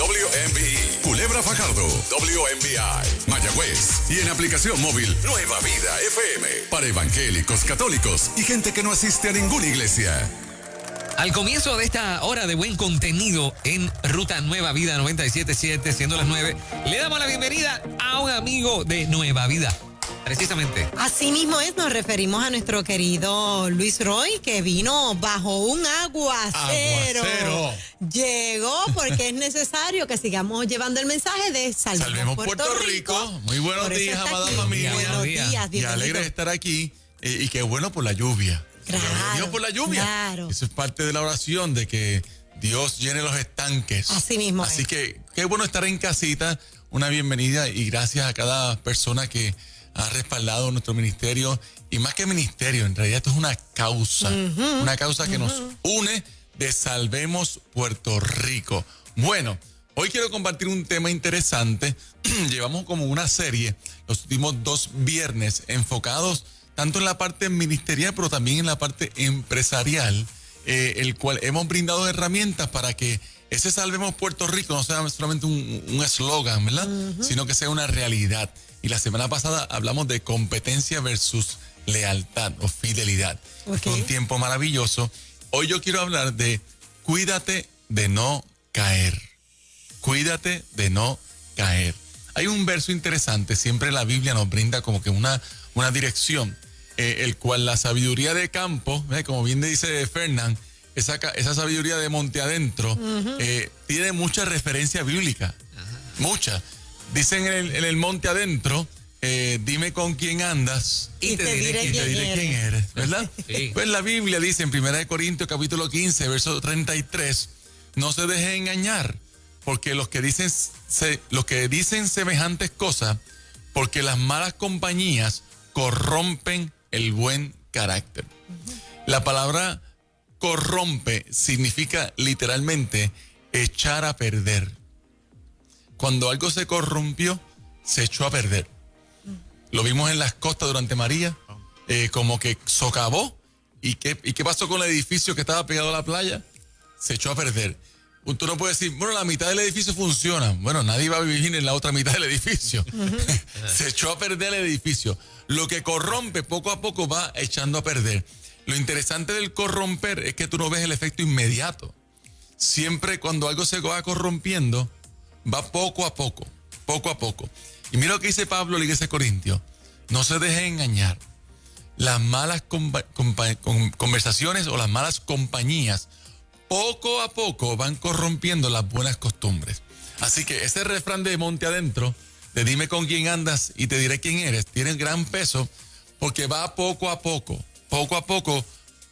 WMBI, Culebra Fajardo, WMBI, Mayagüez y en aplicación móvil Nueva Vida FM para evangélicos, católicos y gente que no asiste a ninguna iglesia. Al comienzo de esta hora de buen contenido en Ruta Nueva Vida 97.7, siendo las 9, le damos la bienvenida a un amigo de Nueva Vida. Precisamente. Así mismo es, nos referimos a nuestro querido Luis Roy, que vino bajo un aguacero. Llegó porque es necesario que sigamos llevando el mensaje de Salvemos Puerto Rico. Muy buenos días, amada familia. Buenos días, y alegre de estar aquí. Y qué bueno por la lluvia. Claro, Dios por la lluvia. Claro. Eso es parte de la oración, de que Dios llene los estanques. Así mismo. Así que qué bueno estar en casita. Una bienvenida y gracias a cada persona que ha respaldado nuestro ministerio. Y más que ministerio, en realidad esto es una causa. Una causa que nos une de Salvemos Puerto Rico. Bueno, hoy quiero compartir un tema interesante. Llevamos como una serie los últimos 2 viernes enfocados tanto en la parte ministerial, pero también en la parte empresarial, el cual hemos brindado herramientas para que ese Salvemos Puerto Rico no sea solamente un eslogan, ¿verdad? Sino que sea una realidad. Y la semana pasada hablamos de competencia versus lealtad o fidelidad. Fue un tiempo maravilloso. Hoy yo quiero hablar de cuídate de no caer. Cuídate de no caer. Hay un verso interesante, siempre la Biblia nos brinda como que una dirección, el cual la sabiduría de campo, como bien dice Fernán, esa sabiduría de monte adentro, tiene mucha referencia bíblica, mucha. Dicen en el monte adentro, dime con quién andas y te diré quién eres, ¿verdad? Sí. Pues la Biblia dice en 1 Corintios capítulo 15, verso 33, no se dejen engañar, porque los que dicen semejantes cosas, porque las malas compañías corrompen el buen carácter. La palabra corrompe significa literalmente echar a perder. Cuando algo se corrompió, se echó a perder. Lo vimos en las costas durante María, como que socavó. ¿Y qué pasó con el edificio que estaba pegado a la playa? Se echó a perder. Tú no puedes decir, bueno, la mitad del edificio funciona. Bueno, nadie va a vivir en la otra mitad del edificio. Se echó a perder el edificio. Lo que corrompe poco a poco va echando a perder. Lo interesante del corromper es que tú no ves el efecto inmediato. Siempre cuando algo se va corrompiendo, va poco a poco, poco a poco. Y mira lo que dice Pablo en la iglesia de Corintios. No se dejen engañar. Las malas conversaciones o las malas compañías poco a poco van corrompiendo las buenas costumbres. Así que ese refrán de monte adentro, de dime con quién andas y te diré quién eres, tiene gran peso porque va poco a poco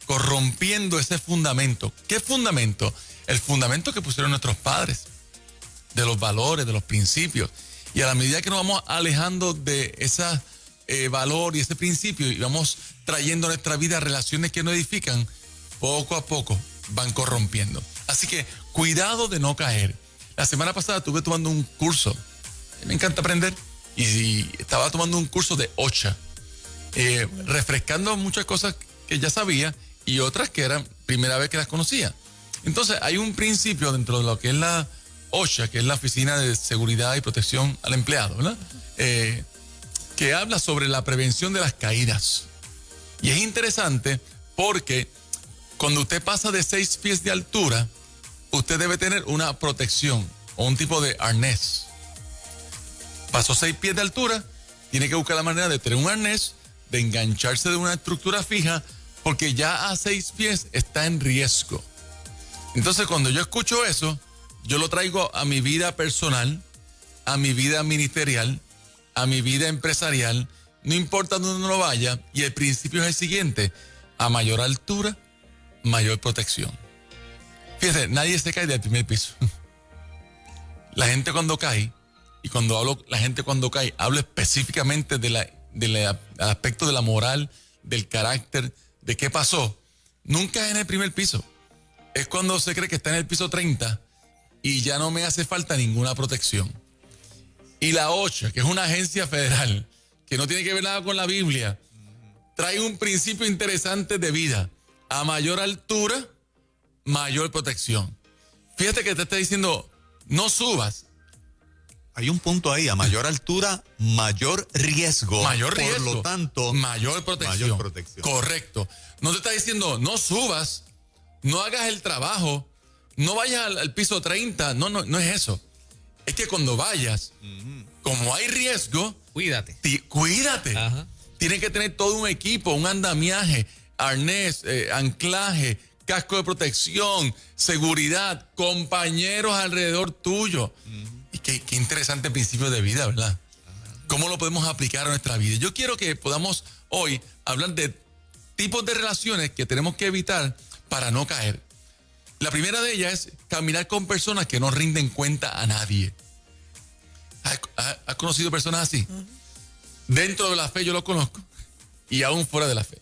corrompiendo ese fundamento. ¿Qué fundamento? El fundamento que pusieron nuestros padres, de los valores, de los principios. Y a la medida que nos vamos alejando de ese valor y ese principio y vamos trayendo a nuestra vida relaciones que nos edifican, poco a poco van corrompiendo. Así que cuidado de no caer. La semana pasada estuve tomando un curso. Me encanta aprender. Y estaba tomando un curso de OCHA. Refrescando muchas cosas que ya sabía y otras que eran primera vez que las conocía. Entonces hay un principio dentro de lo que es la OSHA, que es la Oficina de Seguridad y Protección al Empleado, ¿verdad? Que habla sobre la prevención de las caídas. Y es interesante porque cuando usted pasa de 6 pies de altura, usted debe tener una protección o un tipo de arnés. Pasó 6 pies de altura, tiene que buscar la manera de tener un arnés, de engancharse de una estructura fija, porque ya a 6 pies está en riesgo. Entonces, cuando yo escucho eso, yo lo traigo a mi vida personal, a mi vida ministerial, a mi vida empresarial, no importa dónde uno vaya, y el principio es el siguiente: a mayor altura, mayor protección. Fíjese, nadie se cae del primer piso. La gente cuando cae, y cuando hablo la gente cuando cae, hablo específicamente del aspecto de la moral, del carácter, de qué pasó. Nunca es en el primer piso. Es cuando se cree que está en el piso 30 y ya no me hace falta ninguna protección. Y la OSHA, que es una agencia federal, que no tiene que ver nada con la Biblia, trae un principio interesante de vida. A mayor altura, mayor protección. Fíjate que te está diciendo, no subas. Hay un punto ahí, a mayor altura, mayor riesgo. Mayor riesgo. Por lo tanto, mayor protección. Mayor protección. Correcto. No te está diciendo, no subas, no hagas el trabajo, no vayas al piso 30. No es eso. Es que cuando vayas, como hay riesgo, Cuídate. Cuídate. Ajá. Tienes que tener todo un equipo, un andamiaje, arnés, anclaje, casco de protección, seguridad, compañeros alrededor tuyo. Y qué interesante principio de vida, ¿verdad? ¿Cómo lo podemos aplicar a nuestra vida? Yo quiero que podamos hoy hablar de tipos de relaciones que tenemos que evitar para no caer. La primera de ellas es caminar con personas que no rinden cuenta a nadie. ¿Has conocido personas así? Dentro de la fe yo lo conozco y aún fuera de la fe.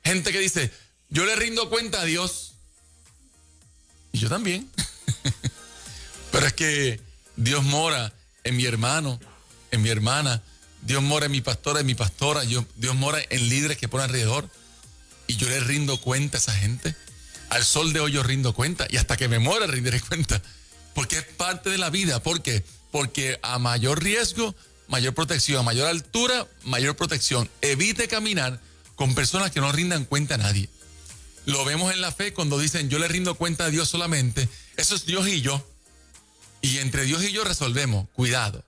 Gente que dice, yo le rindo cuenta a Dios. Y yo también. Pero es que Dios mora en mi hermano, en mi hermana. Dios mora en mi pastora, en mi pastora. Dios mora en líderes que ponen alrededor. Y yo le rindo cuenta a esa gente. Al sol de hoy yo rindo cuenta. Y hasta que me muera rendiré cuenta. Porque es parte de la vida. ¿Por qué? Porque a mayor riesgo, mayor protección. A mayor altura, mayor protección. Evite caminar con personas que no rindan cuenta a nadie. Lo vemos en la fe cuando dicen, yo le rindo cuenta a Dios solamente. Eso es Dios y yo. Y entre Dios y yo resolvemos. Cuidado.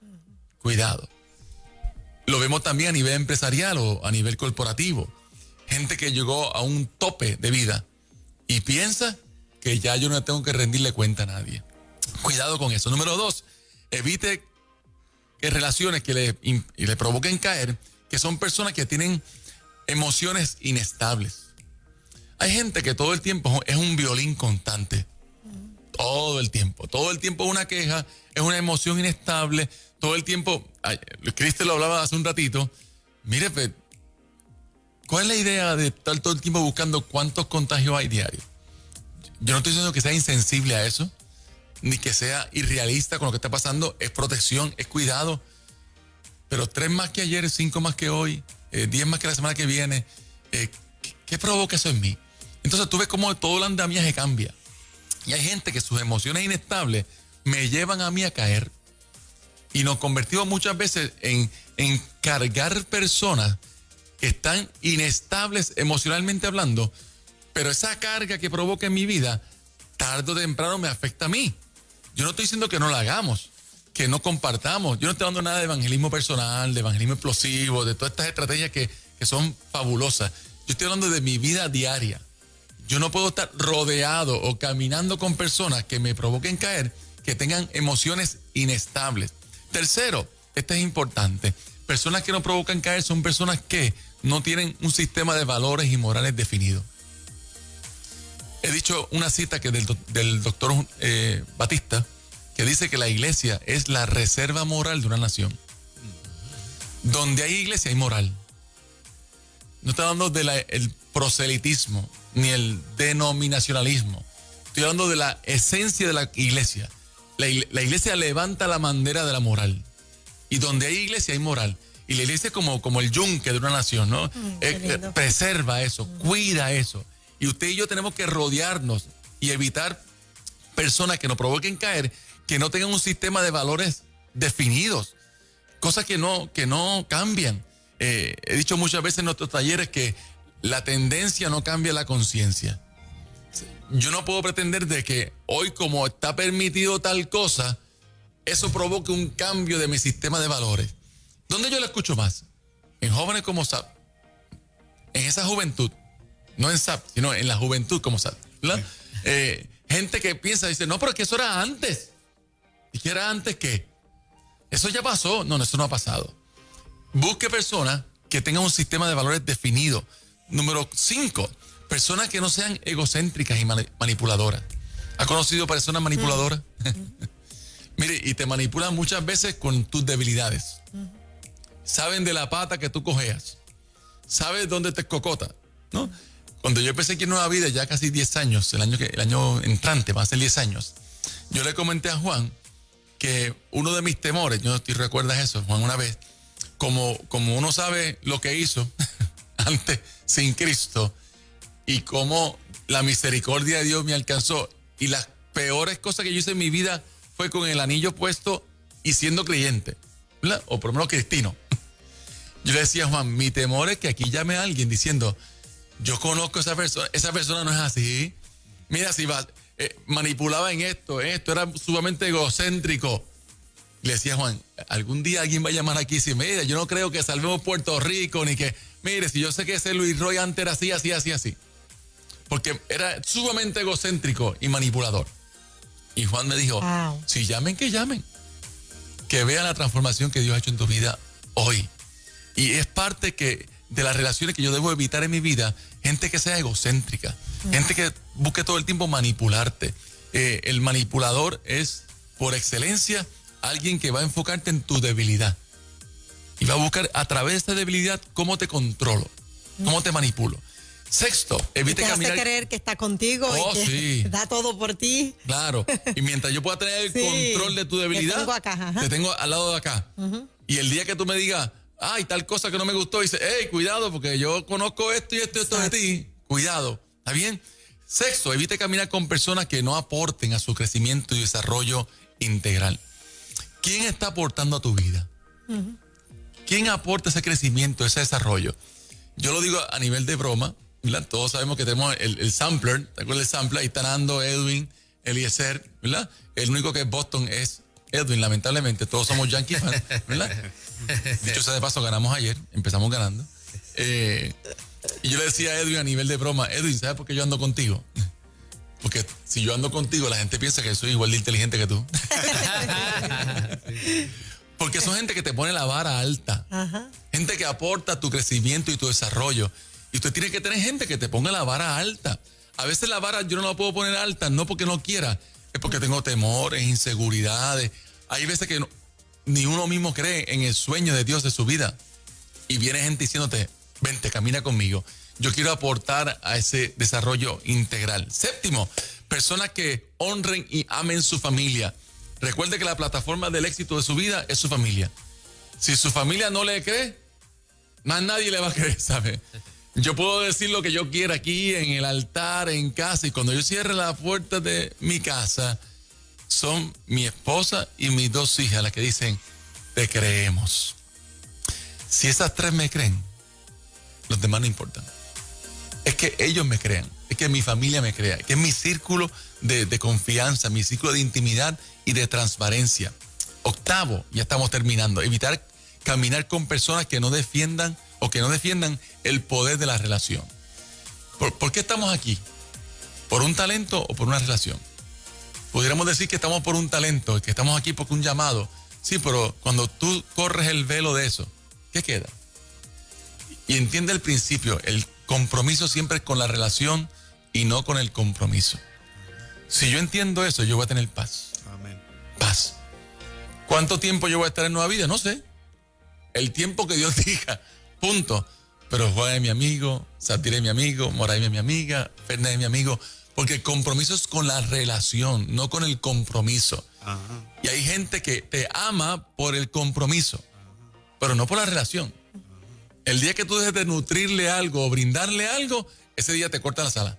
Lo vemos también a nivel empresarial o a nivel corporativo. Gente que llegó a un tope de vida y piensa que ya yo no tengo que rendirle cuenta a nadie. Cuidado con eso. Número 2, evite que relaciones que le provoquen caer, que son personas que tienen emociones inestables. Hay gente que todo el tiempo es un violín constante. Todo el tiempo es una queja, es una emoción inestable. Todo el tiempo, Cristian lo hablaba hace un ratito. Mire, ¿cuál es la idea de estar todo el tiempo buscando cuántos contagios hay diarios? Yo no estoy diciendo que sea insensible a eso, ni que sea irrealista con lo que está pasando. Es protección, es cuidado. Pero 3 más que ayer, 5 más que hoy, 10 más que la semana que viene. ¿Qué provoca eso en mí? Entonces tú ves cómo todo el andamiaje cambia. Y hay gente que sus emociones inestables me llevan a mí a caer. Y nos convertimos muchas veces en cargar personas que están inestables emocionalmente hablando, pero esa carga que provoca en mi vida, tarde o temprano me afecta a mí. Yo no estoy diciendo que no la hagamos, que no compartamos. Yo no estoy hablando nada de evangelismo personal, de evangelismo explosivo, de todas estas estrategias que son fabulosas. Yo estoy hablando de mi vida diaria. Yo no puedo estar rodeado o caminando con personas que me provoquen caer, que tengan emociones inestables. Tercero, esto es importante. Personas que no provocan caer son personas que no tienen un sistema de valores y morales definido. He dicho una cita que del doctor Batista, que dice que la iglesia es la reserva moral de una nación. Donde hay iglesia hay moral. No estoy hablando del proselitismo ni el denominacionalismo. Estoy hablando de la esencia de la iglesia. La iglesia levanta la bandera de la moral. Y donde hay iglesia hay moral. Y la iglesia es como el yunque de una nación, ¿no? Preserva eso, cuida eso. Y usted y yo tenemos que rodearnos y evitar personas que nos provoquen caer, que no tengan un sistema de valores definidos. Cosas que no cambian. He dicho muchas veces en nuestros talleres que la tendencia no cambia la conciencia. Yo no puedo pretender de que hoy, como está permitido tal cosa, eso provoque un cambio de mi sistema de valores. ¿Dónde yo lo escucho más? En jóvenes como SAP. En esa juventud. No en SAP, sino en la juventud como SAP. ¿Verdad? Gente que piensa, dice, no, pero que eso era antes. ¿Y qué era antes qué? Eso ya pasó. No, eso no ha pasado. Busque personas que tengan un sistema de valores definido. Número 5, personas que no sean egocéntricas y manipuladoras. ¿Ha conocido personas manipuladoras? Mire, y te manipulan muchas veces con tus debilidades. Saben de la pata que tú cojeas. Sabes dónde te cocota, ¿no? Cuando yo empecé aquí en Nueva Vida, ya casi 10 años, el año entrante, va a ser 10 años, yo le comenté a Juan que uno de mis temores, yo no te recuerdas eso, Juan, una vez, como uno sabe lo que hizo antes sin Cristo y cómo la misericordia de Dios me alcanzó y las peores cosas que yo hice en mi vida fue con el anillo puesto y siendo creyente, ¿verdad? O por lo menos cristino. Yo le decía a Juan, mi temor es que aquí llame a alguien diciendo, yo conozco a esa persona no es así. Mira, si va, manipulaba en esto, era sumamente egocéntrico. Le decía a Juan, algún día alguien va a llamar aquí y decir, mira, yo no creo que salvemos Puerto Rico, ni que, mire, si yo sé que ese Luis Roy antes era así. Porque era sumamente egocéntrico y manipulador. Y Juan me dijo, wow. Si llamen, que llamen. Que vean la transformación que Dios ha hecho en tu vida hoy. Y es parte de las relaciones que yo debo evitar en mi vida, gente que sea egocéntrica, gente que busque todo el tiempo manipularte. El manipulador es, por excelencia, alguien que va a enfocarte en tu debilidad. Y va a buscar a través de esta debilidad cómo te controlo, cómo te manipulo. Sexto, evite caminar. Te hace creer que está contigo y que sí. da todo por ti. Claro. Y mientras yo pueda tener el control de tu debilidad, te tengo al lado de acá. Y el día que tú me digas, ay, tal cosa que no me gustó, dice, hey, cuidado, porque yo conozco esto y esto de ti. Cuidado. ¿Está bien? Sexto, evite caminar con personas que no aporten a su crecimiento y desarrollo integral. ¿Quién está aportando a tu vida? ¿Quién aporta ese crecimiento, ese desarrollo? Yo lo digo a nivel de broma, ¿verdad? Todos sabemos que tenemos el sampler, ¿te acuerdas del sampler? Ahí está Nando, Edwin, Eliezer, ¿verdad? El único que es Boston es Edwin, lamentablemente. Todos somos Yankee fans, ¿verdad? Dicho sea de paso, ganamos ayer, empezamos ganando. Y yo le decía a Edwin a nivel de broma, Edwin, ¿sabes por qué yo ando contigo? Porque si yo ando contigo, la gente piensa que soy igual de inteligente que tú. Porque son gente que te pone la vara alta. Gente que aporta tu crecimiento y tu desarrollo. Y usted tiene que tener gente que te ponga la vara alta. A veces la vara yo no la puedo poner alta, no porque no quiera, es porque tengo temores, inseguridades. Hay veces que ni uno mismo cree en el sueño de Dios de su vida. Y viene gente diciéndote, vente, camina conmigo. Yo quiero aportar a ese desarrollo integral. Séptimo, personas que honren y amen su familia. Recuerde que la plataforma del éxito de su vida es su familia. Si su familia no le cree, más nadie le va a creer, ¿sabe? Yo puedo decir lo que yo quiera aquí, en el altar, en casa, y cuando yo cierre la puerta de mi casa, son mi esposa y mis dos hijas las que dicen, te creemos. Si esas tres me creen, los demás no importan. Es que ellos me crean, es que mi familia me crea, que es mi círculo de confianza, mi círculo de intimidad y de transparencia. Octavo, ya estamos terminando, evitar caminar con personas que no defiendan el poder de la relación. ¿Por qué estamos aquí? ¿Por un talento o por una relación? Pudiéramos decir que estamos por un talento, que estamos aquí por un llamado. Sí, pero cuando tú corres el velo de eso, ¿qué queda? Y entiende el principio, el compromiso siempre es con la relación y no con el compromiso. Si yo entiendo eso, yo voy a tener paz. Amén. Paz. ¿Cuánto tiempo yo voy a estar en Nueva Vida? No sé. El tiempo que Dios diga, punto. Pero Juan es mi amigo, Satir es mi amigo, Moray es mi amiga, Fernández es mi amigo. Porque el compromiso es con la relación, no con el compromiso. Ajá. Y hay gente que te ama por el compromiso, pero no por la relación. El día que tú dejes de nutrirle algo o brindarle algo, ese día te corta la sala.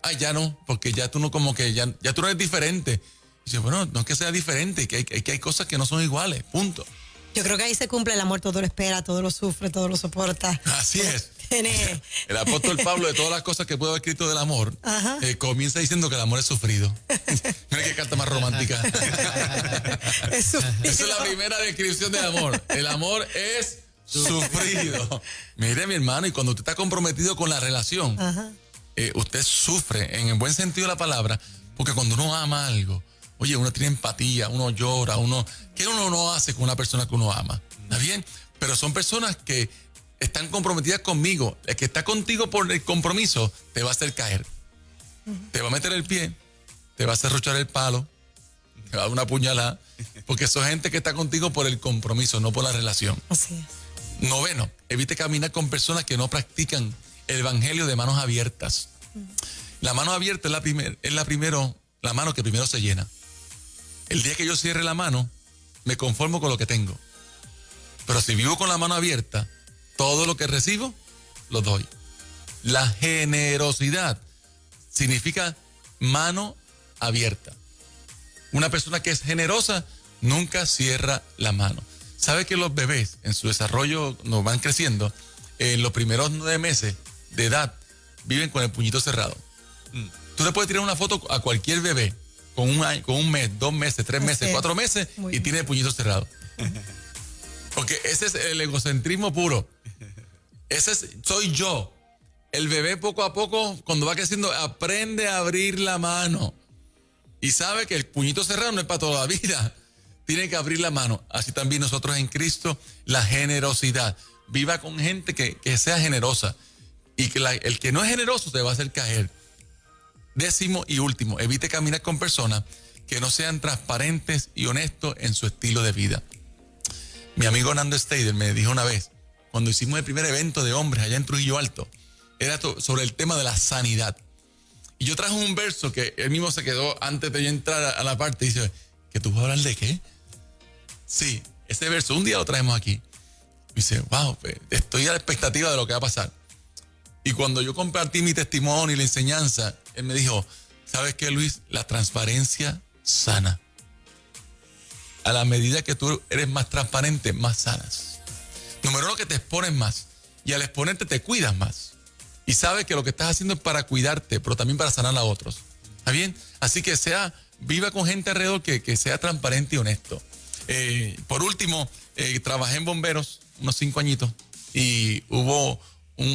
Ay, ya no, porque ya tú no como que, ya tú no eres diferente. Y dice, bueno, no es que sea diferente, que hay cosas que no son iguales, punto. Yo creo que ahí se cumple el amor, todo lo espera, todo lo sufre, todo lo soporta. Así es. Tiene... El apóstol Pablo, de todas las cosas que puede haber escrito del amor, comienza diciendo que el amor es sufrido. Mira qué carta más romántica. Esa es la primera descripción del amor. El amor es sufrido. Mire, mi hermano, y cuando usted está comprometido con la relación, usted sufre en el buen sentido de la palabra, porque cuando uno ama algo, oye, uno tiene empatía, uno llora, ¿qué uno no hace con una persona que uno ama? ¿Está bien? Pero son personas que están comprometidas conmigo. El que está contigo por el compromiso te va a hacer caer. Te va a meter el pie, te va a hacer rochar el palo, te va a dar una puñalada, porque son gente que está contigo por el compromiso, no por la relación. Así es. Noveno, evite caminar con personas que no practican el evangelio de manos abiertas. La mano abierta es la mano que primero se llena. El día que yo cierre la mano, me conformo con lo que tengo. Pero si vivo con la mano abierta, todo lo que recibo, lo doy. La generosidad significa mano abierta. Una persona que es generosa nunca cierra la mano. ¿Sabe que los bebés en su desarrollo nos van creciendo? En los primeros 9 meses de edad viven con el puñito cerrado. Tú le puedes tirar una foto a cualquier bebé con un mes, 2 meses, 3 meses, 4 meses y tiene el puñito cerrado. Porque ese es el egocentrismo puro. Soy yo. El bebé poco a poco, cuando va creciendo, aprende a abrir la mano. Y sabe que el puñito cerrado no es para toda la vida. Tiene que abrir la mano. Así también nosotros en Cristo, la generosidad. Viva con gente que sea generosa. Y que el que no es generoso se va a hacer caer. 10º y último, evite caminar con personas que no sean transparentes y honestos en su estilo de vida. Mi amigo Nando Stader me dijo una vez, cuando hicimos el primer evento de hombres allá en Trujillo Alto, era sobre el tema de la sanidad. Y yo traje un verso que él mismo se quedó antes de yo entrar a la parte y dice, ¿que tú vas a hablar de qué? Sí, ese verso, un día lo traemos aquí. Y dice, wow, estoy a la expectativa de lo que va a pasar. Y cuando yo compartí mi testimonio y la enseñanza, él me dijo, ¿sabes qué, Luis? La transparencia sana. A la medida que tú eres más transparente, más sanas. Número 1, que te expones más. Y al exponerte te cuidas más. Y sabes que lo que estás haciendo es para cuidarte, pero también para sanar a otros. ¿Está bien? Así que viva con gente alrededor que sea transparente y honesto. Por último, trabajé en bomberos unos 5 añitos y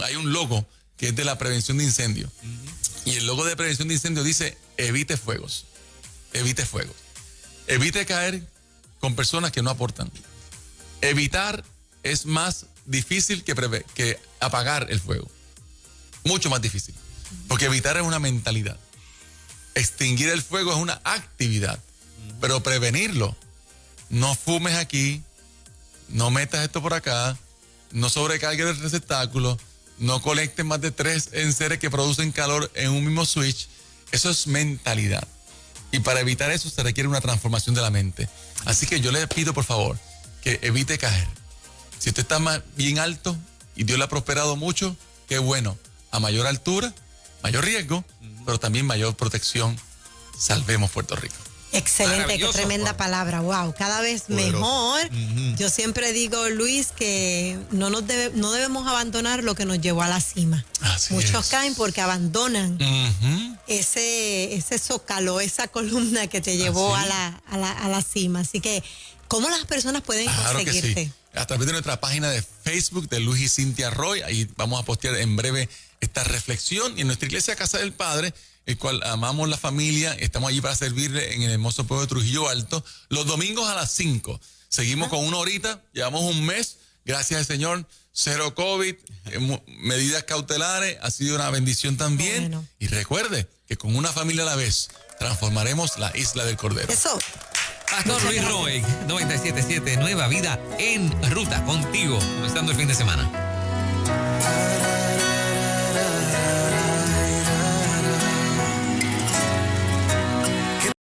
hay un logo que es de la prevención de incendios. Y el logo de prevención de incendios dice, evite fuegos. Evite fuegos. Evite caer con personas que no aportan. Evitar es más difícil que apagar el fuego. Mucho más difícil. Porque evitar es una mentalidad. Extinguir el fuego es una actividad. Pero prevenirlo, no fumes aquí, no metas esto por acá, no sobrecargues el receptáculo, no colecten más de 3 enseres que producen calor en un mismo switch. Eso es mentalidad. Y para evitar eso se requiere una transformación de la mente. Así que yo le pido, por favor, que evite caer. Si usted está bien alto y Dios le ha prosperado mucho, qué bueno. A mayor altura, mayor riesgo, pero también mayor protección. Salvemos Puerto Rico. Excelente, qué tremenda palabra, wow, cada vez mejor. Yo siempre digo, Luis, que no debemos abandonar lo que nos llevó a la cima. Muchos caen porque abandonan ese zócalo, esa columna que te llevó a la cima. Así que, ¿cómo las personas pueden conseguirte? Que sí. A través de nuestra página de Facebook de Luis y Cintia Roy, ahí vamos a postear en breve esta reflexión. Y en nuestra iglesia Casa del Padre, el cual amamos la familia, estamos allí para servirle en el hermoso pueblo de Trujillo Alto, los domingos a las 5. Seguimos con 1 horita, llevamos un mes, gracias al Señor, 0 COVID, medidas cautelares, ha sido una bendición también. Bueno. Y recuerde que con una familia a la vez transformaremos la Isla del Cordero. Eso. Pastor Luis Roy, 97.7, Nueva Vida en Ruta, contigo, comenzando el fin de semana.